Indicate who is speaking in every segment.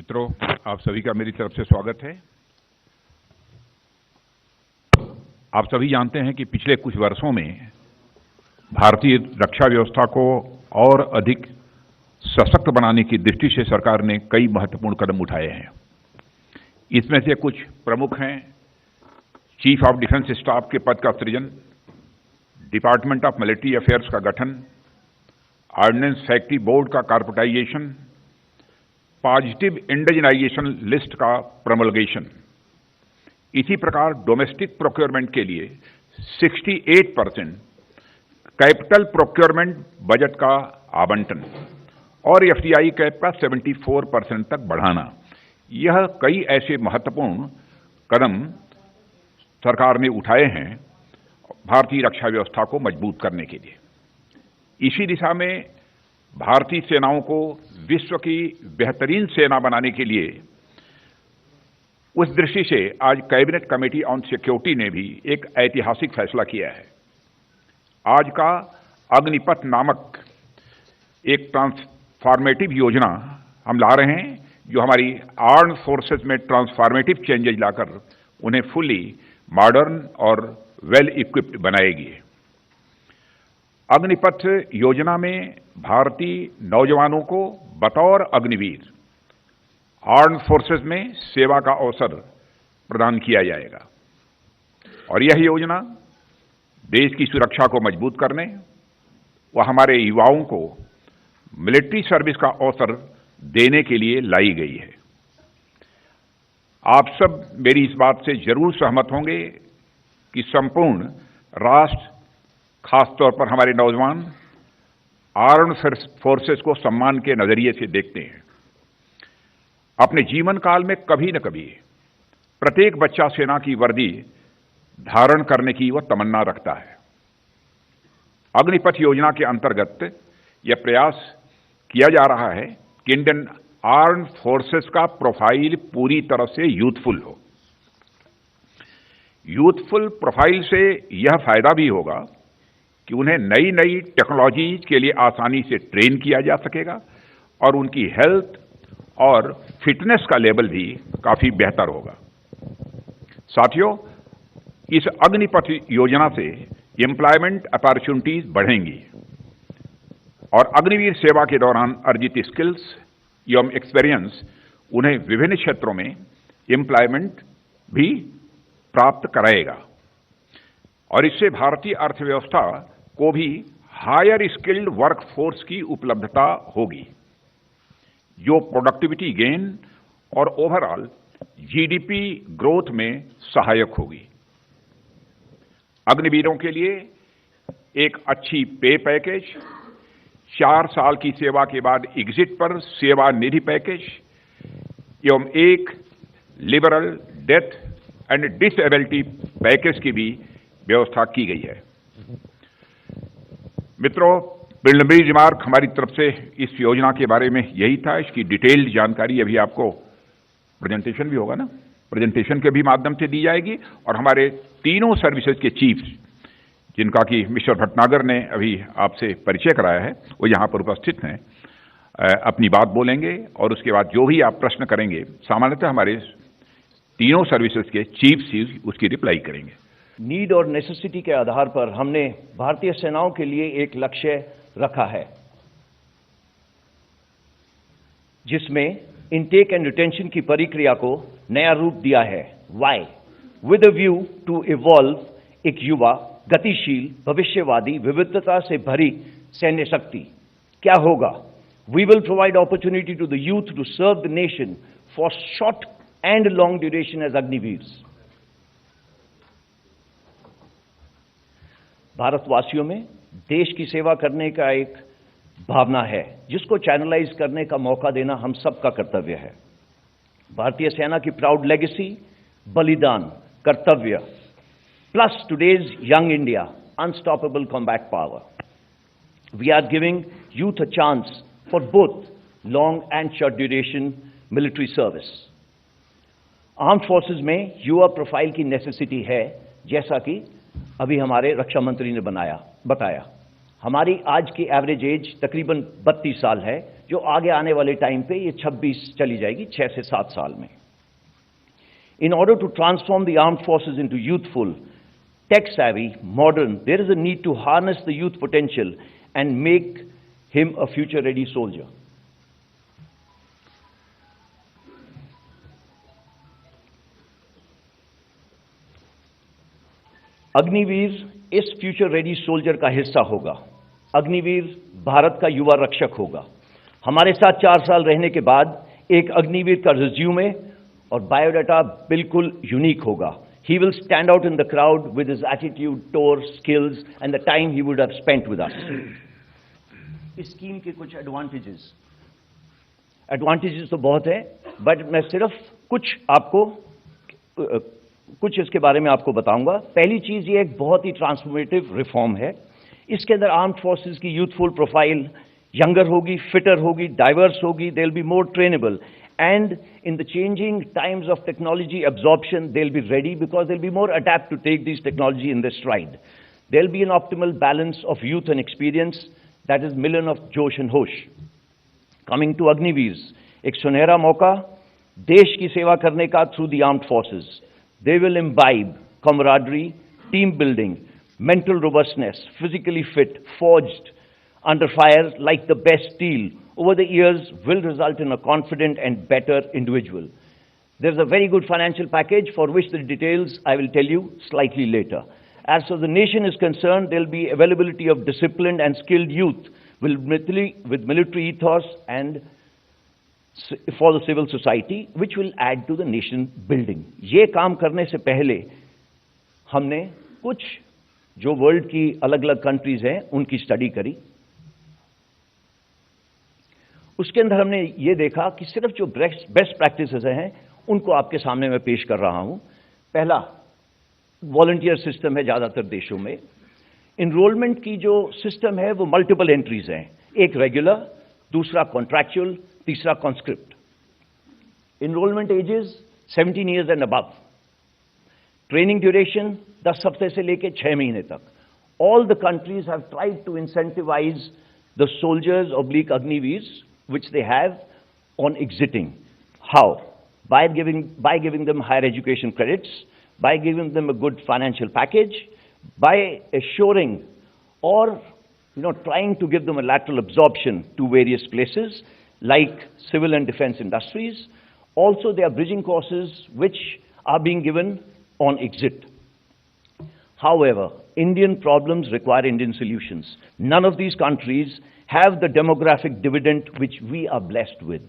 Speaker 1: मित्रों, आप सभी का मेरी तरफ से स्वागत है। आप सभी जानते हैं कि पिछले कुछ वर्षों में भारतीय रक्षा व्यवस्था को और अधिक सशक्त बनाने की दृष्टि से सरकार ने कई महत्वपूर्ण कदम उठाए हैं। इसमें से कुछ प्रमुख हैं: चीफ ऑफ डिफेंस स्टाफ के पद का सृजन, डिपार्टमेंट ऑफ मिलिट्री अफेयर्स का गठन, ऑर्डिनेंस फैक्ट्री बोर्ड का कॉर्पोरेटाइजेशन, पॉजिटिव इंडिजिनाइजेशन लिस्ट का प्रमोलगेशन। इसी प्रकार डोमेस्टिक प्रोक्योरमेंट के लिए 68% कैपिटल प्रोक्योरमेंट बजट का आवंटन और एफडीआई कैप का 74% तक बढ़ाना, यह कई ऐसे महत्वपूर्ण कदम सरकार ने उठाए हैं भारतीय रक्षा व्यवस्था को मजबूत करने के लिए। इसी दिशा में भारतीय सेनाओं को विश्व की बेहतरीन सेना बनाने के लिए उस दृष्टि से आज कैबिनेट कमेटी ऑन सिक्योरिटी ने भी एक ऐतिहासिक फैसला किया है। आज का अग्निपथ नामक एक ट्रांसफॉर्मेटिव योजना हम ला रहे हैं, जो हमारी आर्म्ड फोर्सेस में ट्रांसफॉर्मेटिव चेंजेज लाकर उन्हें फुली मॉडर्न और वेल इक्विप्ड बनाएगी। अग्निपथ योजना में भारतीय नौजवानों को बतौर अग्निवीर आर्म्ड फोर्सेस में सेवा का अवसर प्रदान किया जाएगा और यह योजना देश की सुरक्षा को मजबूत करने व हमारे युवाओं को मिलिट्री सर्विस का अवसर देने के लिए लाई गई है। आप सब मेरी इस बात से जरूर सहमत होंगे कि संपूर्ण राष्ट्र, खासतौर पर हमारे नौजवान आर्म्ड फोर्सेस को सम्मान के नजरिए से देखते हैं। अपने जीवन काल में कभी न कभी प्रत्येक बच्चा सेना की वर्दी धारण करने की वह तमन्ना रखता है। अग्निपथ योजना के अंतर्गत यह प्रयास किया जा रहा है कि इंडियन आर्म्ड फोर्सेस का प्रोफाइल पूरी तरह से यूथफुल हो। यूथफुल प्रोफाइल से यह फायदा भी होगा कि उन्हें नई नई टेक्नोलॉजीज के लिए आसानी से ट्रेन किया जा सकेगा और उनकी हेल्थ और फिटनेस का लेवल भी काफी बेहतर होगा। साथियों, इस अग्निपथ योजना से एम्प्लॉयमेंट अपॉर्चुनिटीज बढ़ेंगी और अग्निवीर सेवा के दौरान अर्जित स्किल्स एवं एक्सपीरियंस उन्हें विभिन्न क्षेत्रों में एम्प्लॉयमेंट भी प्राप्त कराएगा और इससे भारतीय अर्थव्यवस्था को भी हायर स्किल्ड वर्कफोर्स की उपलब्धता होगी, जो प्रोडक्टिविटी गेन और ओवरऑल जीडीपी ग्रोथ में सहायक होगी। अग्निवीरों के लिए एक अच्छी पे पैकेज, 4 साल की सेवा के बाद एग्जिट पर सेवा निधि पैकेज एवं एक liberal death and disability package की भी व्यवस्था की गई है। मित्रों, प्रिलिमिनरी रिमार्क हमारी तरफ से इस योजना के बारे में यही था। इसकी डिटेल्ड जानकारी अभी आपको प्रेजेंटेशन भी होगा ना, प्रेजेंटेशन के भी माध्यम से दी जाएगी और हमारे तीनों सर्विसेज के चीफ्स, जिनका कि मिस्टर भटनागर ने अभी आपसे परिचय कराया है, वो यहाँ पर उपस्थित हैं, अपनी बात बोलेंगे और उसके बाद जो भी आप प्रश्न करेंगे सामान्यतः हमारे तीनों सर्विसेज के चीफ्स उसकी रिप्लाई करेंगे।
Speaker 2: नीड और नेसेसिटी के आधार पर हमने भारतीय सेनाओं के लिए एक लक्ष्य रखा है, जिसमें इनटेक एंड रिटेंशन की प्रक्रिया को नया रूप दिया है। Why? With a view to evolve एक युवा, गतिशील, भविष्यवादी, विविधता से भरी सैन्य शक्ति। क्या होगा? We will provide opportunity to the youth to serve the nation for short and long duration as Agniveers. भारतवासियों में देश की सेवा करने का एक भावना है, जिसको चैनलाइज करने का मौका देना हम सबका कर्तव्य है। भारतीय सेना की प्राउड लेगेसी, बलिदान, कर्तव्य, plus today's young India, unstoppable combat power. We are giving youth a chance for both long and short duration military service. Armed forces में युवा प्रोफाइल की नेसेसिटी है, जैसा कि अभी हमारे रक्षा मंत्री ने बताया। हमारी आज की एवरेज एज तकरीबन 32 साल है, जो आगे आने वाले टाइम पे ये 26 चली जाएगी, 6 से 7 साल में। In order to transform the armed forces into youthful, tech-savvy, modern, there is a need to harness the youth potential and make him a future-ready soldier. Agniveer इस फ्यूचर रेडी सोल्जर का हिस्सा होगा। अग्निवीर भारत का युवा रक्षक होगा। हमारे साथ 4 साल रहने के बाद एक अग्निवीर का रिज्यूमे और बायोडाटा बिल्कुल यूनिक होगा। He will stand out in the crowd with his attitude, tour, skills and the time he would have spent with us. इस स्कीम के कुछ एडवांटेजेस तो बहुत है, बट मैं सिर्फ कुछ इसके बारे में आपको बताऊंगा। पहली चीज, ये एक बहुत ही ट्रांसफॉर्मेटिव रिफॉर्म है। इसके अंदर आर्म्ड फोर्सेस की यूथफुल प्रोफाइल यंगर होगी, फिटर होगी, डाइवर्स होगी, they will be more trainable, and in the changing times of technology absorption, they'll be ready because they'll be more adept to take these technology in their stride. There'll be an optimal balance of youth and experience, that is million of josh and hosh. Coming to Agniveers, एक सुनहरा मौका देश की सेवा करने का through the armed forces. They will imbibe camaraderie, team building, mental robustness, physically fit, forged under fire like the best steel over the years will result in a confident and better individual. There's a very good financial package for which the details I will tell you slightly later. As far as the nation is concerned, there'll be availability of disciplined and skilled youth with military ethos and for the civil society, which will add to the nation building. ये काम करने से पहले हमने कुछ जो world की अलग-अलग कंट्रीज हैं उनकी स्टडी करी। उसके अंदर हमने ये देखा कि सिर्फ जो बेस्ट प्रैक्टिसेस हैं उनको आपके सामने मैं पेश कर रहा हूं। पहला, वॉलंटियर सिस्टम है ज्यादातर देशों में। इनरोलमेंट की जो सिस्टम है वो मल्टीपल एंट्रीज हैं, एक रेगुलर, दूसरा कॉन्ट्रैक्चुअल, तीसरा conscript. Enrolment ages 17 years and above. Training duration 10 हफ्ते से लेकर 6 महीने तक। All the countries have tried to incentivise the soldiers oblique Agniveers which they have on exiting. How? By giving them higher education credits, by giving them a good financial package, by assuring or trying to give them a lateral absorption to various places like civil and defense industries. Also, there are bridging courses which are being given on exit. However, Indian problems require Indian solutions. None of these countries have the demographic dividend which we are blessed with.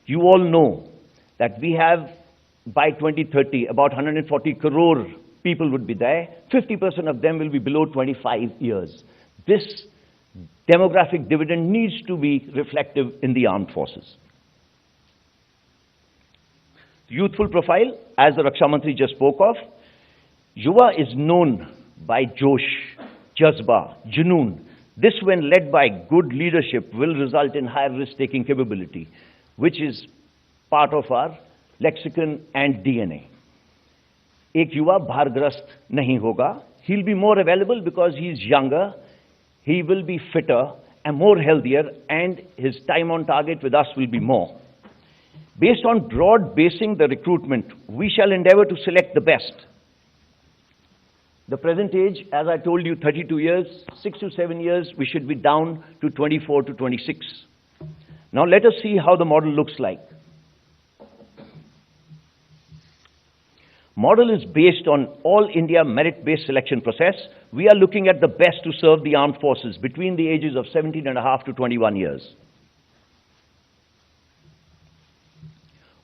Speaker 2: You all know that we have, by 2030, about 140 crore people would be there. 50% of them will be below 25 years. This demographic dividend needs to be reflective in the armed forces. Youthful profile, as the Raksha Mantri just spoke of, Yuva is known by Josh, Jazba, Junoon. This, when led by good leadership, will result in higher risk-taking capability, which is part of our lexicon and DNA. एक युवा भारग्रस्त नहीं होगा. He'll be more available because he's younger. He will be fitter and more healthier, and his time on target with us will be more. Based on broad basing the recruitment, we shall endeavor to select the best. The present age, as I told you, 32 years, 6 to 7 years, we should be down to 24 to 26. Now let us see how the model looks like. Model is based on all India merit-based selection process. We are looking at the best to serve the armed forces between the ages of 17 and a half to 21 years.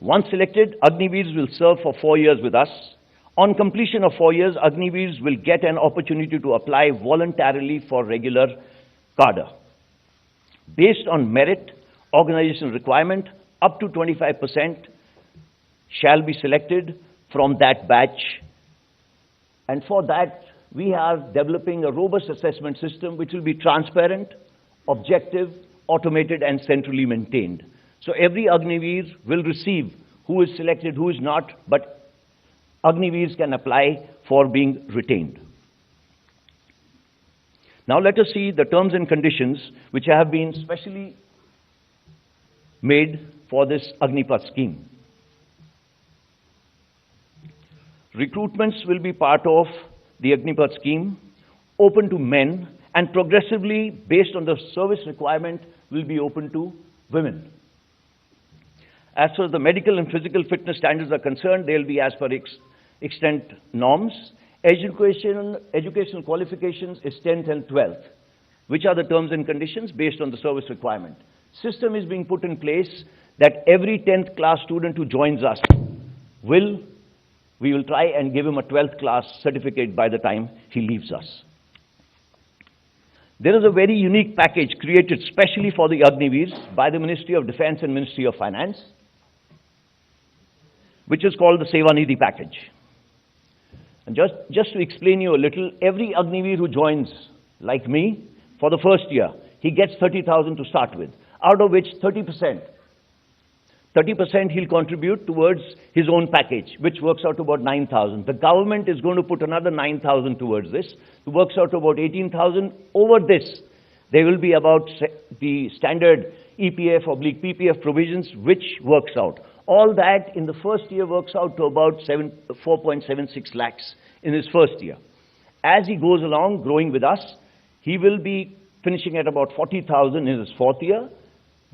Speaker 2: Once selected, Agniveers will serve for 4 years with us. On completion of 4 years, Agniveers will get an opportunity to apply voluntarily for regular cadre. Based on merit, organizational requirement, up to 25% shall be selected from that batch. And for that, we are developing a robust assessment system which will be transparent, objective, automated, and centrally maintained. So every Agniveer will receive who is selected, who is not, but Agniveers can apply for being retained. Now let us see the terms and conditions which have been specially made for this Agnipath scheme. Recruitments will be part of the Agnipath scheme, open to men, and progressively, based on the service requirement, will be open to women. As far as the medical and physical fitness standards are concerned, they will be as per extent norms. Educational qualifications is 10th and 12th, which are the terms and conditions based on the service requirement. System is being put in place that every 10th class student who joins us we will try and give him a 12th class certificate by the time he leaves us. There is a very unique package created specially for the Agniveers by the Ministry of Defense and Ministry of Finance, which is called the Sevanidhi package. And just to explain you a little, every Agniveer who joins, like me, for the first year, he gets 30,000 to start with, out of which 30% he'll contribute towards his own package, which works out to about 9,000. The government is going to put another 9,000 towards this. It works out to about 18,000. Over this, there will be about the standard EPF/PPF provisions, which works out. All that in the first year works out to about 4.76 lakhs in his first year. As he goes along, growing with us, he will be finishing at about 40,000 in his fourth year.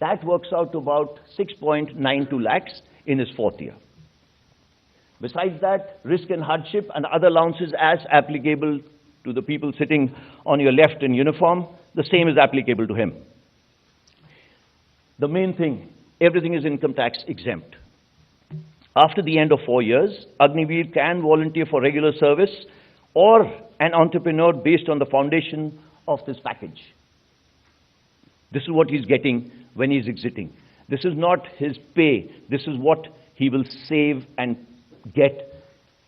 Speaker 2: That works out to about 6.92 lakhs in his fourth year. Besides that, risk and hardship and other allowances as applicable to the people sitting on your left in uniform, the same is applicable to him. The main thing, everything is income tax exempt. After the end of 4 years, Agniveer can volunteer for regular service or an entrepreneur based on the foundation of this package. This is what he's getting when he's exiting. This is not his pay. This is what he will save and get.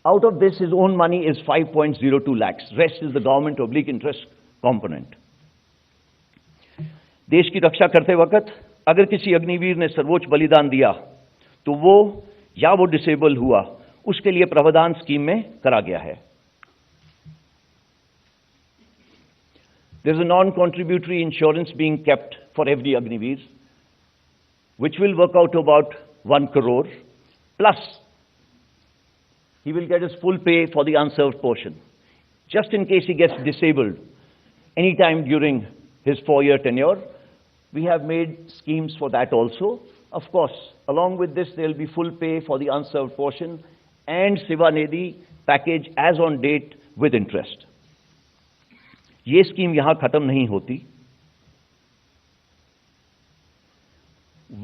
Speaker 2: Out of this, his own money is 5.02 lakhs. Rest is the government/interest component. देश की रक्षा करते वक्त अगर किसी अग्निवीर ने सर्वोच्च बलिदान दिया तो वो डिसेबल हुआ, उसके लिए प्रावधान स्कीम में करा गया है. There is a non-contributory insurance being kept for every Agniveer, which will work out to about 1 crore, plus he will get his full pay for the unserved portion. Just in case he gets disabled anytime during his 4-year tenure, we have made schemes for that also. Of course, along with this, there will be full pay for the unserved portion and Sevanidhi package as on date with interest. ये scheme यहां खत्म नहीं होती.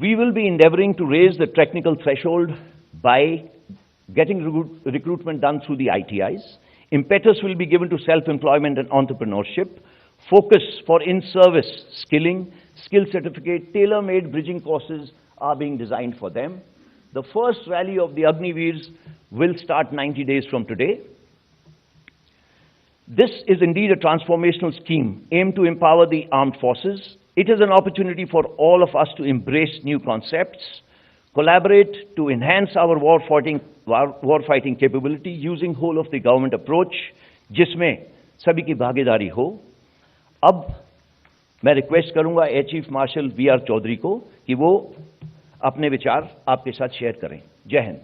Speaker 2: We will be endeavoring to raise the technical threshold by getting recruitment done through the ITIs. Impetus will be given to self-employment and entrepreneurship. Focus for in-service skilling, skill certificate, tailor-made bridging courses are being designed for them. The first rally of the Agniveers will start 90 days from today. This is indeed a transformational scheme aimed to empower the armed forces. It is an opportunity for all of us to embrace new concepts, collaborate to enhance our war-fighting capability using whole of the government approach, जिसमें सभी की भागीदारी हो. अब मैं request करूंगा air chief marshal V R Chaudhari को कि वो अपने विचार आपके साथ शेयर करें. जय हिंद.